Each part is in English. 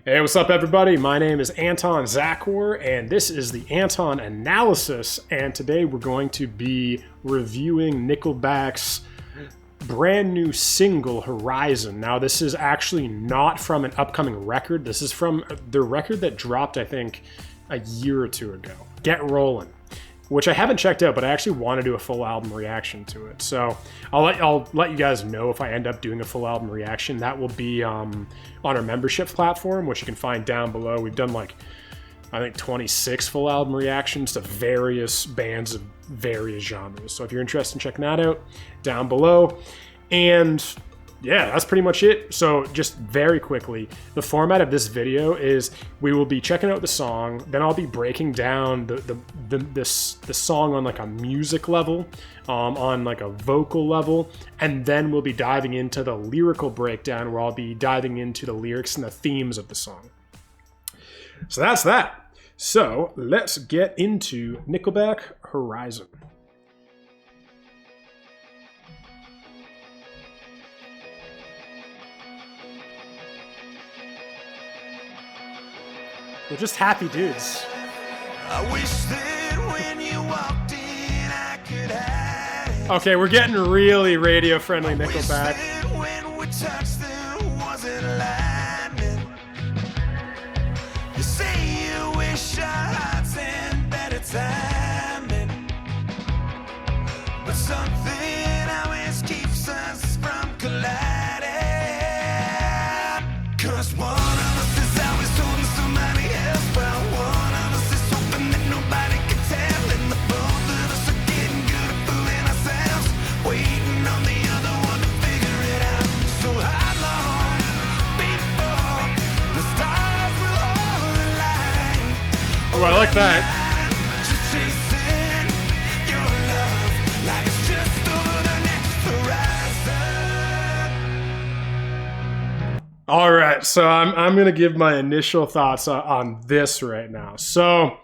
Hey, what's up, everybody? My name is Anton Zakor, and this is the Anton Analysis, and today we're going to be reviewing Nickelback's brand new single, Horizon. Now, this is actually not from an upcoming record. This is from the record that dropped, I think, a year or two ago, Get Rollin', which I haven't checked out, but I actually want to do a full album reaction to it. So I'll let you guys know if I end up doing a full album reaction. That will be on our membership platform, which you can find down below. We've done like, I think 26 full album reactions to various bands of various genres. So if you're interested in checking that out, down below. And yeah, that's pretty much it. So just very quickly, the format of this video is we will be checking out the song, then I'll be breaking down the song on like a music level, on like a vocal level, and then we'll be diving into the lyrical breakdown where I'll be diving into the lyrics and the themes of the song. So that's that. So let's get into Nickelback Horizon. We're just happy dudes. I wish that when you walked in, I could hide it. Okay, we're getting really radio-friendly Wish Nickelback. that when we touched, there wasn't lightning. You say you wish our hearts in better timing, but something always keeps us from colliding. 'Cause one of us is always holding somebody else, while one of us is hoping that nobody can tell, and the both of us are getting good at fooling ourselves, waiting on the other one to figure it out. So how long before the stars will all align? Oh, I like that. Just chasing your love like it's just over the next horizon. All right, so I'm gonna give my initial thoughts on this right now. So,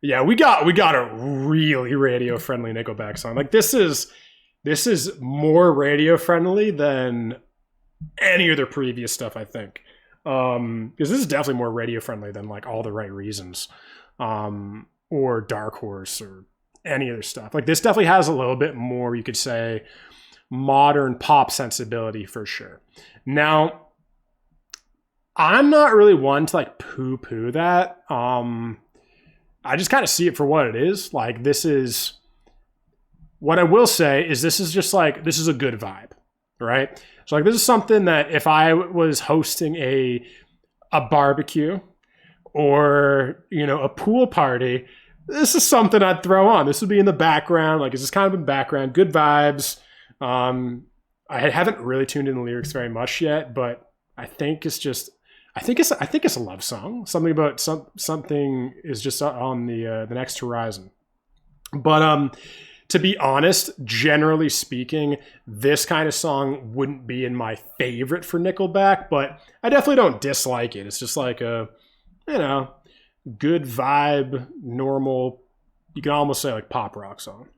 yeah, we got a really radio-friendly Nickelback song. Like this is more radio-friendly than any of their previous stuff, I think. Because this is definitely more radio-friendly than like All the Right Reasons, or Dark Horse, or any other stuff. Like this definitely has a little bit more, you could say, modern pop sensibility for sure. Now, I'm not really one to like poo-poo that. I just kind of see it for what it is. Like this is, what I will say is this is just like, this is a good vibe, right? So like this is something that if I was hosting a barbecue or, you know, a pool party, this is something I'd throw on. This would be in the background. Like it's just kind of in background, good vibes. I haven't really tuned in the lyrics very much yet, but I think it's just, I think it's a love song. Something about something is just on the next horizon. But to be honest, generally speaking, this kind of song wouldn't be in my favorite for Nickelback, but I definitely don't dislike it. It's just like a, you know, good vibe, normal, you can almost say like pop rock song.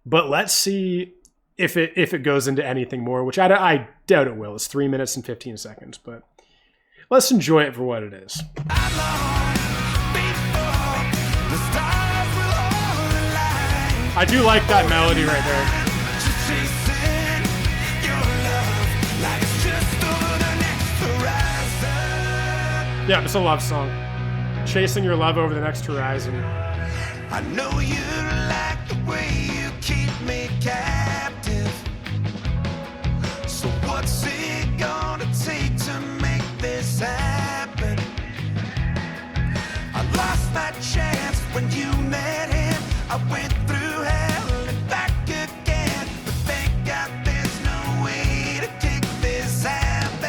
But let's see if it goes into anything more, which I doubt it will. It's 3 minutes and 15 seconds, but let's enjoy it for what it is. I do like that melody right there. Yeah, it's a love song. Chasing your love over the next horizon. I know you like the way you keep me captive. So what's it gonna take to make this happen? I lost my chance when you met him. I went through hell and back again, but thank God there's no way to kick this habit.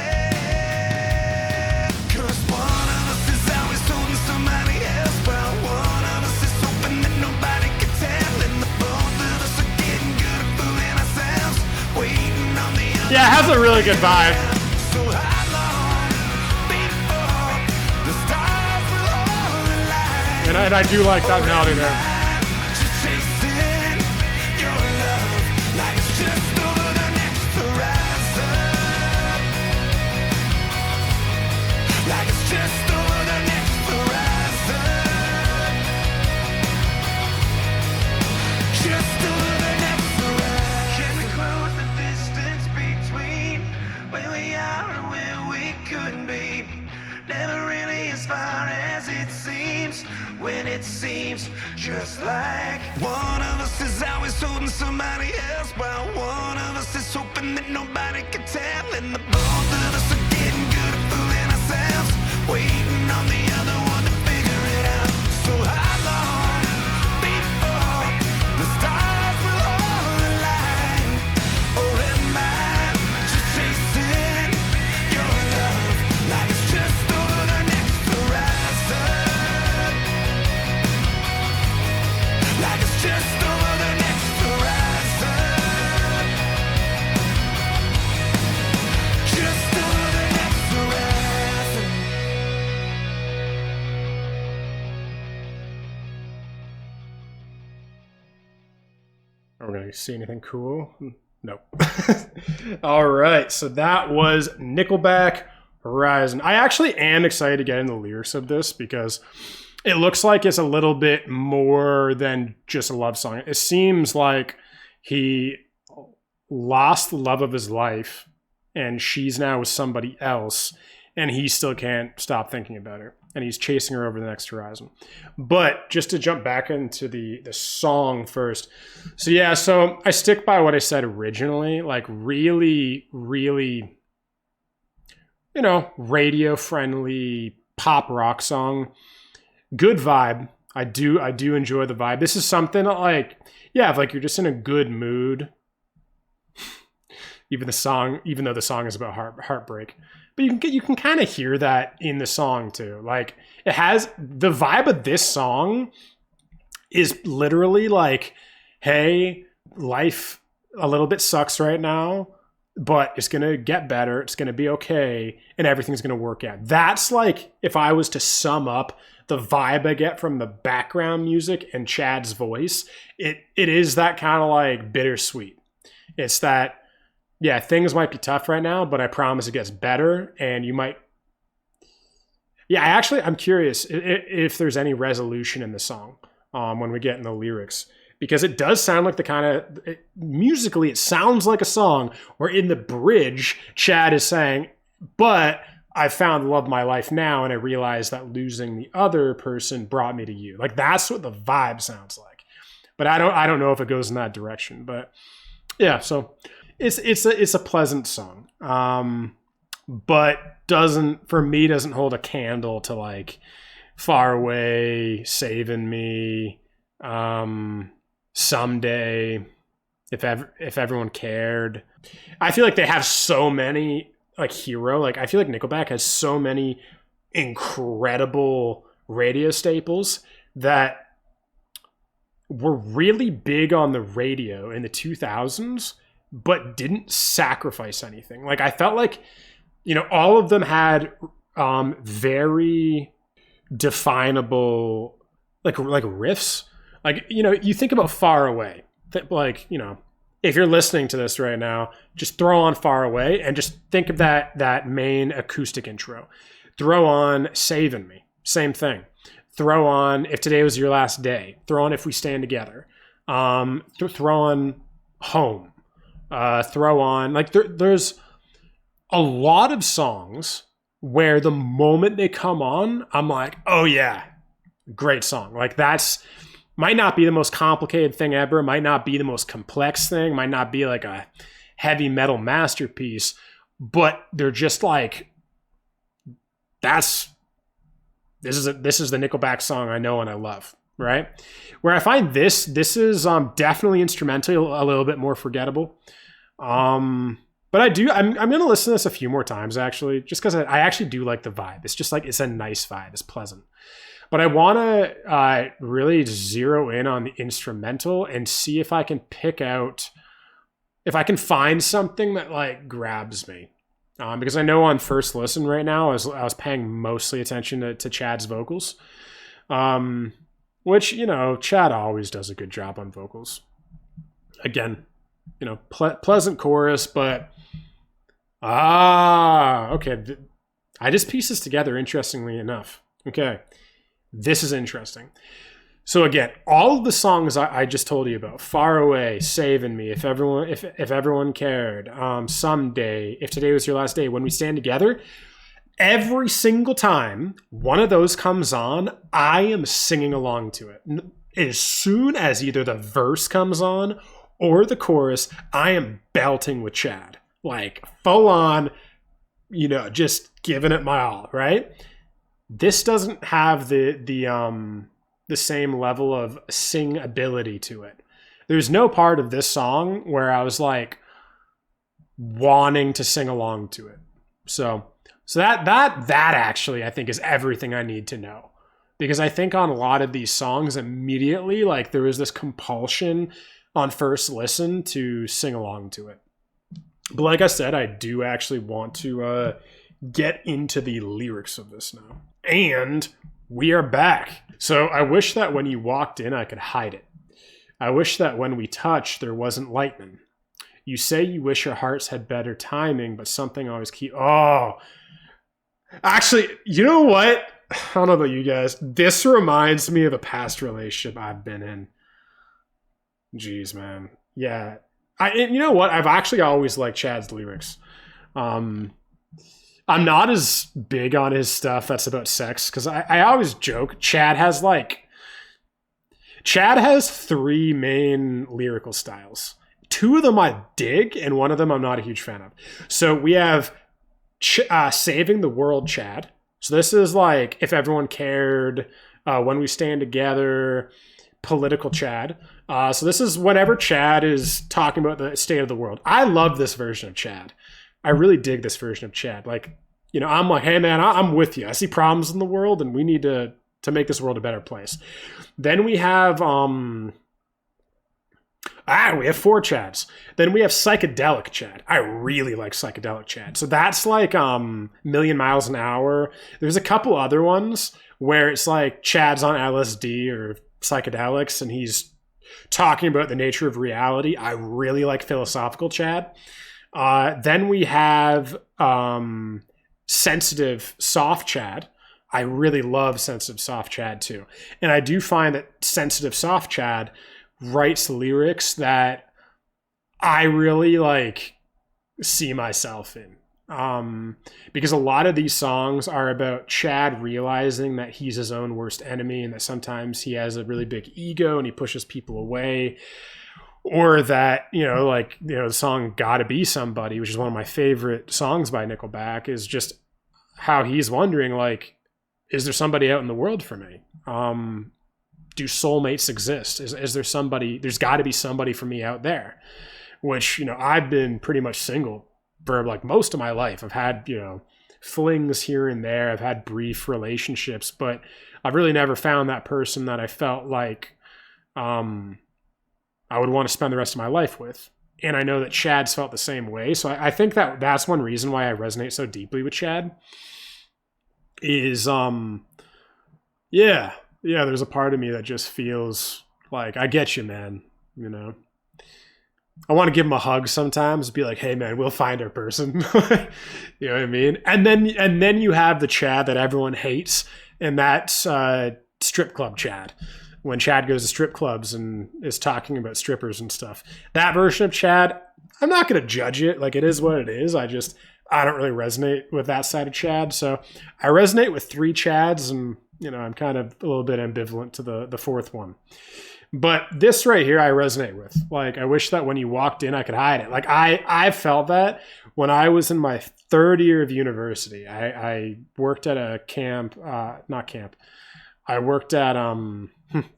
'Cause one of us is always holding somebody else, while one of us is hoping that nobody can tell, and the both of us are getting good at fooling ourselves, waiting on the other. Yeah, it has a really good vibe. So how long before the stars will all align? And I do like that melody there. Just chasing your love like it's just over the next horizon. Like it's just over when it seems just like one of us is always holding somebody else while one of us is hoping that nobody can tell, and the both of us are getting good at fooling ourselves, waiting on the other one to figure it out. So how long before the stars will all align, or am I just chasing your love like it's just over the next horizon, like it's just over the next horizon, just over the next horizon. Are we going to see anything cool? Nope. All right. So that was Nickelback Horizon. I actually am excited to get in the lyrics of this because it looks like it's a little bit more than just a love song. It seems like he lost the love of his life and she's now with somebody else and he still can't stop thinking about her and he's chasing her over the next horizon. But just to jump back into the song first. So yeah, so I stick by what I said originally, like really, really, you know, radio friendly pop rock song. Good vibe. I do enjoy the vibe. This is something like, yeah, if like you're just in a good mood. Even though the song is about heartbreak. But you can kind of hear that in the song too. Like it has the vibe of this song is literally like, hey, life a little bit sucks right now, but it's going to get better. It's going to be okay. And everything's going to work out. That's like, if I was to sum up the vibe I get from the background music and Chad's voice, it is that kind of like bittersweet. It's that, yeah, things might be tough right now, but I promise it gets better. And you might, yeah, I'm curious if there's any resolution in the song when we get in the lyrics, because it does sound like the kind of, musically, it sounds like a song where in the bridge, Chad is saying, but I found the love of my life now, and I realized that losing the other person brought me to you. Like that's what the vibe sounds like. But I don't know if it goes in that direction. But yeah, so it's a pleasant song. But doesn't hold a candle to like Far Away, Saving Me, Someday, if everyone cared. I feel like they have so many, like Hero, like I feel like Nickelback has so many incredible radio staples that were really big on the radio in the 2000s, but didn't sacrifice anything. Like I felt like, you know, all of them had very definable like riffs. Like, you know, you think about Far Away, like, you know, if you're listening to this right now, just throw on Far Away and just think of that main acoustic intro. Throw on Saving Me, same thing. Throw on If Today Was Your Last Day. Throw on If We Stand Together. Throw on Home. Throw on, like, there's a lot of songs where the moment they come on, I'm like, oh yeah, great song. Like that's, might not be the most complicated thing ever, might not be the most complex thing, might not be like a heavy metal masterpiece, but they're just like, this is the Nickelback song I know and I love, right? Where I find this is definitely instrumental, a little bit more forgettable. But I'm going to listen to this a few more times actually, just because I actually do like the vibe. It's just like, it's a nice vibe. It's pleasant. But I want to really zero in on the instrumental and see if I can pick out, if I can find something that like grabs me. Because I know on first listen right now, I was paying mostly attention to Chad's vocals, which, you know, Chad always does a good job on vocals. Again, you know, pleasant chorus, but okay. I just pieced this together interestingly enough. Okay. This is interesting. So again, all of the songs I just told you about, Far Away, Saving Me, If Everyone Cared, Someday, If Today Was Your Last Day, When We Stand Together, Every single time one of those comes on, I am singing along to it. As soon as either the verse comes on or the chorus, I am belting with Chad. Like full on, just giving it my all, right? This doesn't have the same level of sing ability to it. There's no part of this song where I was like wanting to sing along to it. So that actually I think is everything I need to know. Because I think on a lot of these songs immediately, like there was this compulsion on first listen to sing along to it. But like I said, I do actually want to get into the lyrics of this now. And we are back. So I wish that when you walked in, I could hide it. I wish that when we touched, there wasn't lightning. You say you wish your hearts had better timing, but something always actually, you know what? I don't know about you guys. This reminds me of a past relationship I've been in. Jeez, man. Yeah. You know what? I've actually always liked Chad's lyrics. I'm not as big on his stuff that's about sex because I always joke. Chad has 3 main lyrical styles. 2 of them I dig, and 1 of them I'm not a huge fan of. So we have Saving the World Chad. So this is like If Everyone Cared, When We Stand Together, political Chad. So this is whenever Chad is talking about the state of the world. I love this version of Chad. I really dig this version of Chad. I'm like, hey man, I'm with you. I see problems in the world and we need to make this world a better place. Then we have we have 4 Chads. Then we have Psychedelic Chad. I really like Psychedelic Chad. So that's like Million Miles an Hour. There's a couple other ones where it's like Chad's on LSD or psychedelics and he's talking about the nature of reality. I really like Philosophical Chad. Then we have Sensitive Soft Chad. I really love Sensitive Soft Chad too. And I do find that Sensitive Soft Chad writes lyrics that I really see myself in. Because a lot of these songs are about Chad realizing that he's his own worst enemy and that sometimes he has a really big ego and he pushes people away. Or that, the song Gotta Be Somebody, which is one of my favorite songs by Nickelback, is just how he's wondering, is there somebody out in the world for me? Do soulmates exist? Is there somebody, there's got to be somebody for me out there, which, I've been pretty much single for most of my life. I've had, flings here and there. I've had brief relationships, but I've really never found that person that I felt like, I would want to spend the rest of my life with. And I know that Chad's felt the same way. So I think that that's one reason why I resonate so deeply with Chad is, there's a part of me that just feels like I get you, man. I want to give him a hug sometimes, be like, hey man, we'll find our person. You know what I mean? And then you have the Chad that everyone hates, and that's strip club Chad. When Chad goes to strip clubs and is talking about strippers and stuff. That version of Chad, I'm not going to judge it. It is what it is. I don't really resonate with that side of Chad. So I resonate with 3 Chads, and, I'm kind of a little bit ambivalent to the 4th one. But this right here, I resonate with. I wish that when you walked in, I could hide it. I felt that when I was in my 3rd year of university. I worked at a camp, not camp. I worked at,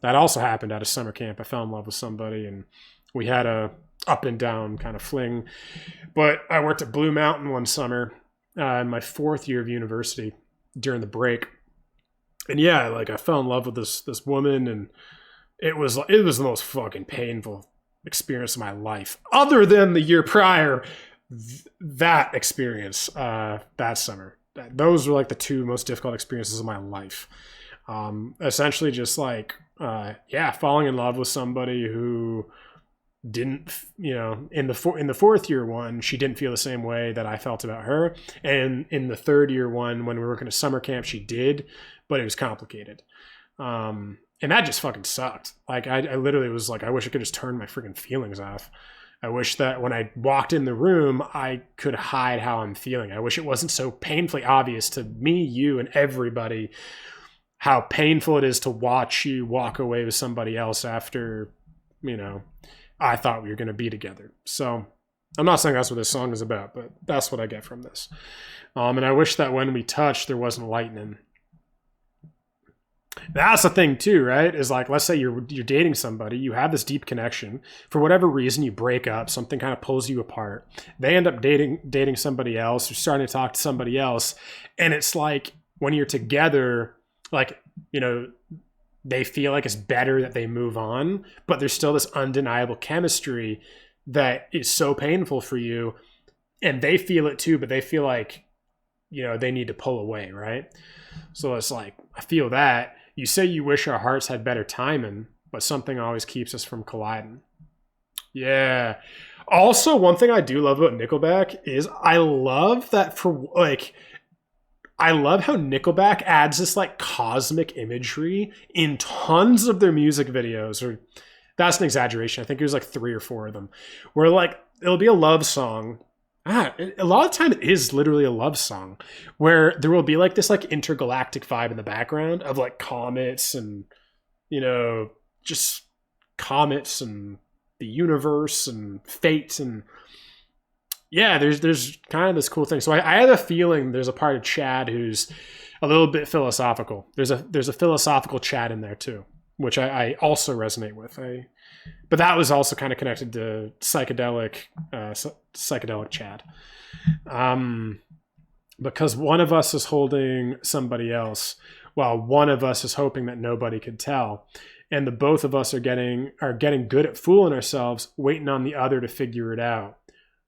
that also happened at a summer camp. I fell in love with somebody and we had a up and down kind of fling. But I worked at Blue Mountain one summer in my 4th year of university during the break. And yeah, I fell in love with this woman, and it was the most fucking painful experience of my life. Other than the year prior, that experience, that summer. Those were the 2 most difficult experiences of my life. Essentially just falling in love with somebody who didn't, in the 4th year one, she didn't feel the same way that I felt about her. And in the 3rd year one, when we were working at summer camp, she did, but it was complicated. And that just fucking sucked. I literally was I wish I could just turn my freaking feelings off. I wish that when I walked in the room, I could hide how I'm feeling. I wish it wasn't so painfully obvious to me, you, and everybody how painful it is to watch you walk away with somebody else after, I thought we were going to be together. So I'm not saying that's what this song is about, but that's what I get from this. And I wish that when we touched, there wasn't lightning. That's the thing too, right? Is like, let's say you're dating somebody, you have this deep connection. For whatever reason, you break up, something kind of pulls you apart. They end up dating somebody else, or starting to talk to somebody else. And it's like when you're together, like, they feel like it's better that they move on, but there's still this undeniable chemistry that is so painful for you. And they feel it too, but they feel like, they need to pull away, right? So it's like, I feel that. You say you wish our hearts had better timing, but something always keeps us from colliding. Yeah. Also, one thing I do love about Nickelback is I love that I love how Nickelback adds this like cosmic imagery in tons of their music videos, or that's an exaggeration. I think it was like 3 or 4 of them, where like it'll be a love song. A lot of the time it is literally a love song where there will be like this like intergalactic vibe in the background of like comets and, just comets and the universe and fate. And yeah, there's kind of this cool thing. So I have a feeling there's a part of Chad who's a little bit philosophical. There's a philosophical Chad in there too, which I also resonate with. But that was also kind of connected to psychedelic Chad, because one of us is holding somebody else, while one of us is hoping that nobody could tell, and the both of us are getting good at fooling ourselves, waiting on the other to figure it out.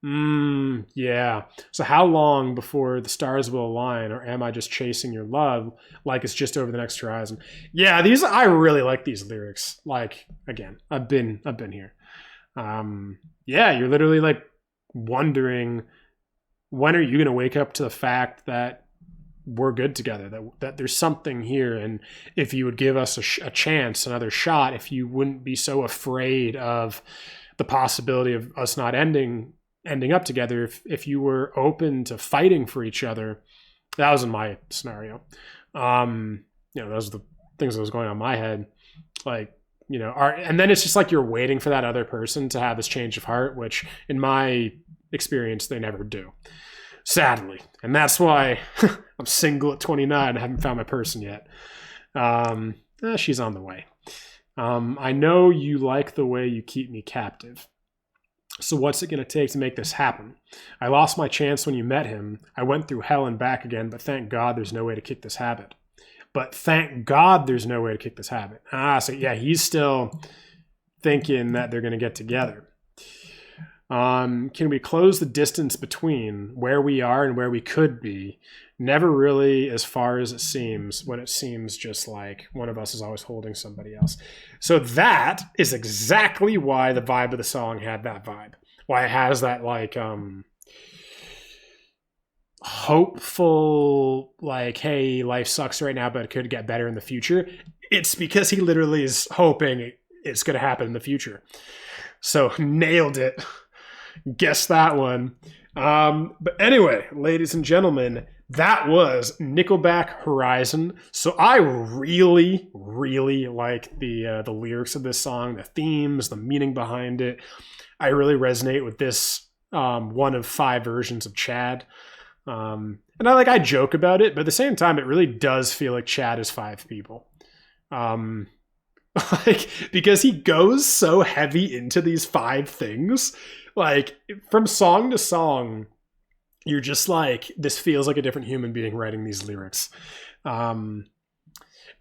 Yeah. So how long before the stars will align, or am I just chasing your love like it's just over the next horizon? Yeah, I really like these lyrics. Like, again, I've been here. Yeah, you're literally like wondering, when are you going to wake up to the fact that we're good together, that there's something here, and if you would give us a chance, another shot, if you wouldn't be so afraid of the possibility of us not ending up together, if you were open to fighting for each other. That was in my scenario. Those are the things that was going on in my head. Like, and then it's just like you're waiting for that other person to have this change of heart, which in my experience, they never do. Sadly. And that's why I'm single at 29. I haven't found my person yet. She's on the way. I know you like the way you keep me captive. So what's it going to take to make this happen? I lost my chance when you met him. I went through hell and back again, but thank God there's no way to kick this habit. So yeah, he's still thinking that they're going to get together. Can we close the distance between where we are and where we could be? Never really as far as it seems, when it seems just like one of us is always holding somebody else. So that is exactly why the vibe of the song had that vibe. Why it has that like hopeful, like, hey, life sucks right now, but it could get better in the future. It's because he literally is hoping it's going to happen in the future. So nailed it. Guess that one. But anyway, ladies and gentlemen, that was Nickelback Horizon. So I really, really like the lyrics of this song, the themes, the meaning behind it. I really resonate with this one of 5 versions of Chad. And I joke about it, but at the same time, it really does feel like Chad is 5 people. Because he goes so heavy into these 5 things. Like, from song to song, you're just like, this feels like a different human being writing these lyrics.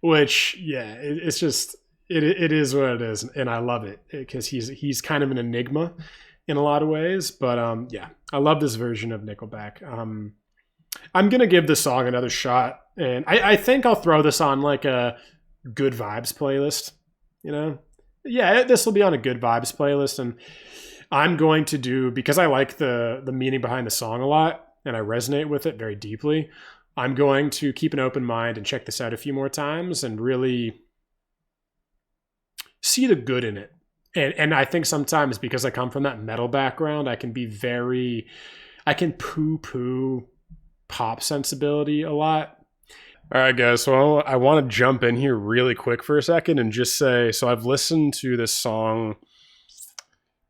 Which, yeah, it's just, it is what it is. And I love it because he's kind of an enigma in a lot of ways. But yeah, I love this version of Nickelback. I'm going to give this song another shot. And I think I'll throw this on like a good vibes playlist, Yeah, this will be on a good vibes playlist. And I'm going to do, because I like the meaning behind the song a lot and I resonate with it very deeply, I'm going to keep an open mind and check this out a few more times and really see the good in it. And I think sometimes because I come from that metal background, I can poo-poo pop sensibility a lot. All right, guys. So I want to jump in here really quick for a second and just say, so I've listened to this song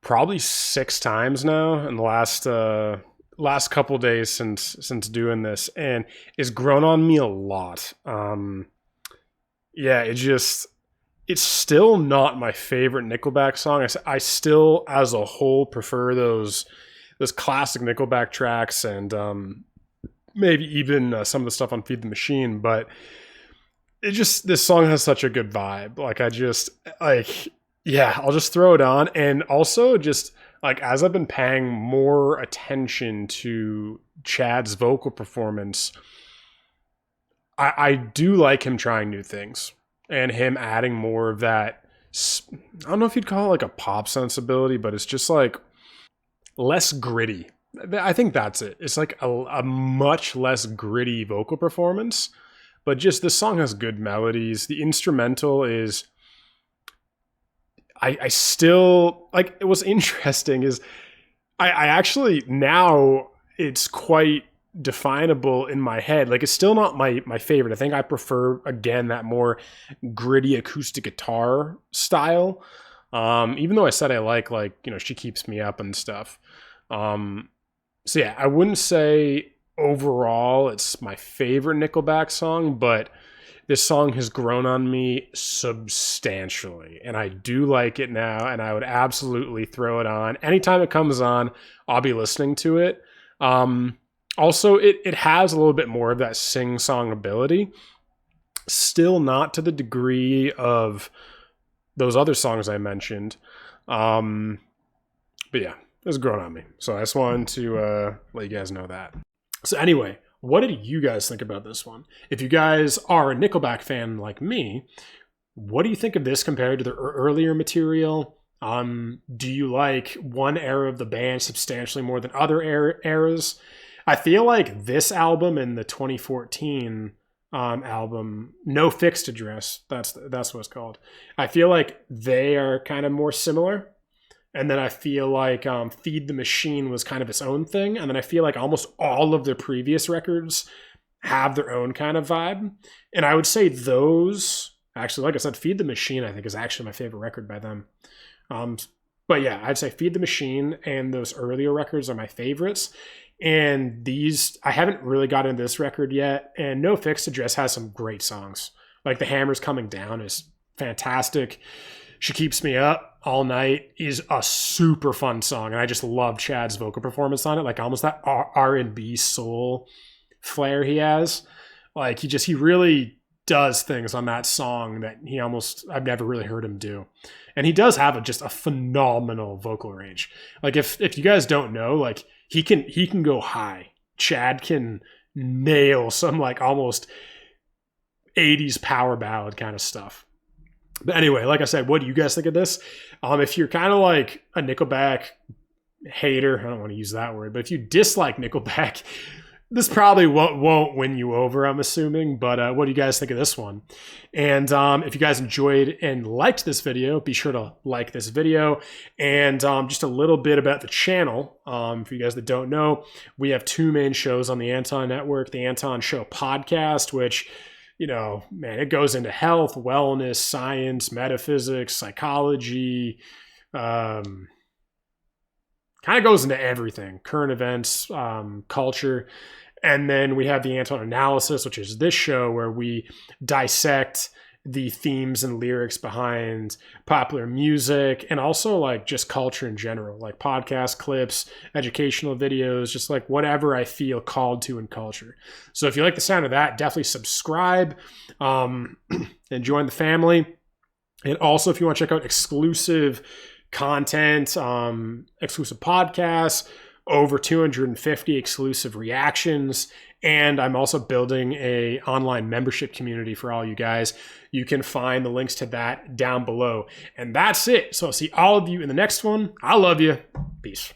probably 6 times now in the last couple days since doing this, and it's grown on me a lot. Yeah, it's still not my favorite Nickelback song. I still, as a whole, prefer those classic Nickelback tracks and maybe even some of the stuff on Feed the Machine. But this song has such a good vibe. I'll just throw it on. And also just like, as I've been paying more attention to Chad's vocal performance, I do like him trying new things and him adding more of that. I don't know if you'd call it like a pop sensibility, but it's just like less gritty. I think that's it. It's like a much less gritty vocal performance, but just this song has good melodies. The instrumental is, I still like, it was interesting is I actually, now it's quite definable in my head. Like, it's still not my favorite. I think I prefer, again, that more gritty acoustic guitar style. Even though I said I like, She Keeps Me Up and stuff. So yeah, I wouldn't say overall it's my favorite Nickelback song, but this song has grown on me substantially, and I do like it now, and I would absolutely throw it on. Anytime it comes on, I'll be listening to it. Also, it has a little bit more of that sing-song ability. Still not to the degree of those other songs I mentioned. But yeah, it's grown on me. So I just wanted to let you guys know that. So anyway, what did you guys think about this one? If you guys are a Nickelback fan like me, what do you think of this compared to their earlier material? Do you like one era of the band substantially more than other eras? I feel like this album and the 2014 album, No Fixed Address, that's what it's called. I feel like they are kind of more similar. And then I feel like Feed the Machine was kind of its own thing. And then I feel like almost all of their previous records have their own kind of vibe. And I would say those, actually, like I said, Feed the Machine, I think, is actually my favorite record by them. But yeah, I'd say Feed the Machine and those earlier records are my favorites. And these, I haven't really got into this record yet. And No Fixed Address has some great songs. Like The Hammer's Coming Down is fantastic. She Keeps Me Up All Night is a super fun song, and I just love Chad's vocal performance on it. Like, almost that R&B soul flair he has. Like, he really does things on that song that I've never really heard him do. And he does have just a phenomenal vocal range. Like, if you guys don't know, like, he can go high. Chad can nail some like almost 80s power ballad kind of stuff. But anyway, like I said, what do you guys think of this? If you're kind of like a Nickelback hater, I don't want to use that word, but if you dislike Nickelback, this probably won't win you over, I'm assuming. But what do you guys think of this one? And if you guys enjoyed and liked this video, be sure to like this video. And just a little bit about the channel. For you guys that don't know, we have 2 main shows on the Anton Network. The Anton Show podcast, which, it goes into health, wellness, science, metaphysics, psychology, kind of goes into everything, current events, culture. And then we have the Anton Analysis, which is this show where we dissect the themes and lyrics behind popular music and also like just culture in general, like podcast clips, educational videos, just like whatever I feel called to in culture. So if you like the sound of that, definitely subscribe and join the family. And also, if you want to check out exclusive content, exclusive podcasts, over 250 exclusive reactions, and I'm also building a online membership community for all you guys. You can find the links to that down below. And that's it. So I'll see all of you in the next one. I love you. Peace.